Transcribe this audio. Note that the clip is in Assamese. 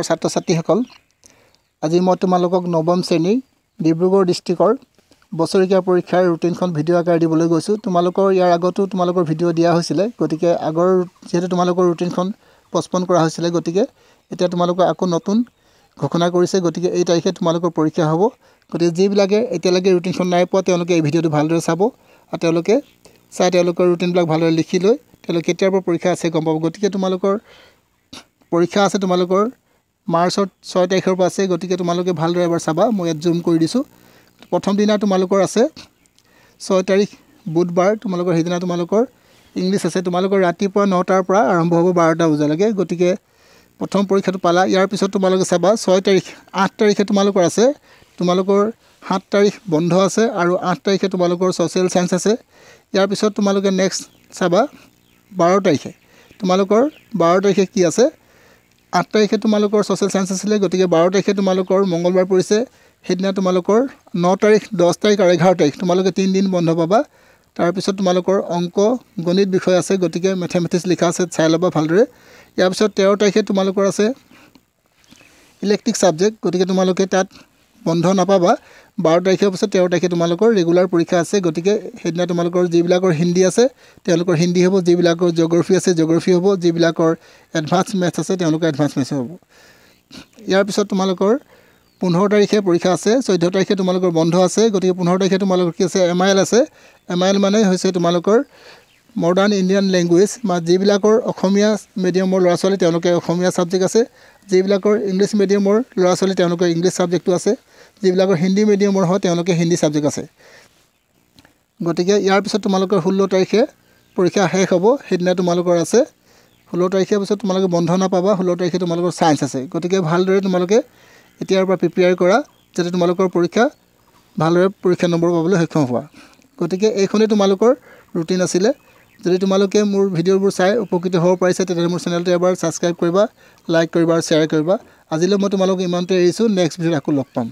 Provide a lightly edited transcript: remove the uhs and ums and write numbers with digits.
ছাত্ৰ ছাত্ৰীসকল আজি মই তোমালোকক নৱম শ্ৰেণী ডিব্ৰুগড় ডিস্ট্ৰিক্টৰ বছৰীয়া পৰীক্ষাৰ ৰুটিনখন ভিডিঅ' আকাৰে দিবলৈ গৈছোঁ। তোমালোকৰ ইয়াৰ আগতো তোমালোকৰ ভিডিঅ' দিয়া হৈছিলে, গতিকে আগৰ যেহেতু তোমালোকৰ ৰুটিনখন পষ্টপন কৰা হৈছিলে, গতিকে এতিয়া তোমালোকৰ আকৌ নতুন ঘোষণা কৰিছে। গতিকে এই তাৰিখে তোমালোকৰ পৰীক্ষা হ'ব। গতিকে যিবিলাকে এতিয়ালৈকে ৰুটিনখন নাই পোৱা তেওঁলোকে এই ভিডিঅ'টো ভালদৰে চাব আৰু তেওঁলোকে চাই তেওঁলোকৰ ৰুটিনবিলাক ভালদৰে লিখি লৈ তেওঁলোকে কেতিয়াৰ পৰা পৰীক্ষা আছে গম পাব। গতিকে তোমালোকৰ পৰীক্ষা আছে তোমালোকৰ মাৰ্চৰ 6 তাৰিখৰ পৰা আছে। গতিকে তোমালোকে ভালদৰে এবাৰ চাবা, মই ইয়াত জুম কৰি দিছোঁ। প্ৰথম দিনা তোমালোকৰ আছে 6 তাৰিখ বুধবাৰ, তোমালোকৰ সেইদিনা তোমালোকৰ ইংলিছ আছে। তোমালোকৰ ৰাতিপুৱা 9টাৰ পৰা আৰম্ভ হ'ব 12টা বজালৈকে। গতিকে প্ৰথম পৰীক্ষাটো পালা। ইয়াৰ পিছত তোমালোকে চাবা 6 তাৰিখ 8 তাৰিখে তোমালোকৰ আছে, তোমালোকৰ 7 তাৰিখ বন্ধ আছে আৰু 8 তাৰিখে তোমালোকৰ ছ'চিয়েল চায়েন্স আছে। ইয়াৰ পিছত তোমালোকে নেক্সট চাবা 12 তাৰিখে, তোমালোকৰ 12 তাৰিখে কি আছে, 8 তাৰিখে তোমালোকৰ ছ'চিয়েল চায়েন্স আছিলে। গতিকে 12 তাৰিখে তোমালোকৰ মঙলবাৰ পৰিছে, সেইদিনা তোমালোকৰ 9 তাৰিখ 10 তাৰিখ আৰু 11 তাৰিখ তোমালোকে 3 দিন বন্ধ পাবা। তাৰপিছত তোমালোকৰ অংক গণিত বিষয় আছে, গতিকে মেথমেটিক্স লিখা আছে, চাই ল'বা ভালদৰে। ইয়াৰ পিছত 13 তাৰিখে তোমালোকৰ আছে ইলেক্ট্ৰিক ছাবজেক্ট, গতিকে তোমালোকে তাত বন্ধ নাপাবা। 12 তাৰিখৰ পিছত 13 তাৰিখে তোমালোকৰ ৰেগুলাৰ পৰীক্ষা আছে। গতিকে সেইদিনা তোমালোকৰ যিবিলাকৰ হিন্দী আছে তেওঁলোকৰ হিন্দী হ'ব, যিবিলাকৰ জিঅ'গ্ৰাফী আছে জিঅ'গ্ৰাফী হ'ব, যিবিলাকৰ এডভান্স মেথছ আছে তেওঁলোকৰ এডভান্স মেথছ হ'ব। ইয়াৰ পিছত তোমালোকৰ 15 তাৰিখে পৰীক্ষা আছে, 14 তাৰিখে তোমালোকৰ বন্ধ আছে। গতিকে 15 তাৰিখে তোমালোকৰ কি আছে, MIL আছে। MIL মানে হৈছে তোমালোকৰ মডাৰ্ণ ইণ্ডিয়ান লেংগুৱেজ, বা যিবিলাকৰ অসমীয়া মিডিয়ামৰ ল'ৰা ছোৱালী তেওঁলোকে অসমীয়া ছাবজেক্ট আছে, যিবিলাকৰ ইংলিছ মিডিয়ামৰ ল'ৰা ছোৱালী তেওঁলোকৰ ইংলিছ ছাবজেক্টটো আছে, যিবিলাকৰ হিন্দী মিডিয়ামৰ হয় তেওঁলোকে হিন্দী ছাবজেক্ট আছে। গতিকে ইয়াৰ পিছত তোমালোকৰ 16 তাৰিখে পৰীক্ষা শেষ হ'ব, সেইদিনা তোমালোকৰ আছে 16 তাৰিখৰ পিছত তোমালোকে বন্ধ নাপাবা। 16 তাৰিখে তোমালোকৰ ছায়েন্স আছে। গতিকে ভালদৰে তোমালোকে এতিয়াৰ পৰা প্ৰিপেয়াৰ কৰা যাতে তোমালোকৰ পৰীক্ষা ভালদৰে পৰীক্ষা নম্বৰ পাবলৈ সক্ষম হোৱা। গতিকে এইখনেই তোমালোকৰ ৰুটিন আছিলে। যদি তোমালোকে মোৰ ভিডিঅ'বোৰ চাই উপকৃত হ'ব পাৰিছে তেতিয়াহ'লে মোৰ চেনেলটো এবাৰ ছাবস্ক্ৰাইব কৰিবা, লাইক কৰিবা আৰু শ্বেয়াৰ কৰিবা। আজিলৈ মই তোমালোকক ইমানতে এৰিছোঁ, নেক্সট ভিডিঅ'ত আকৌ লগ পাম।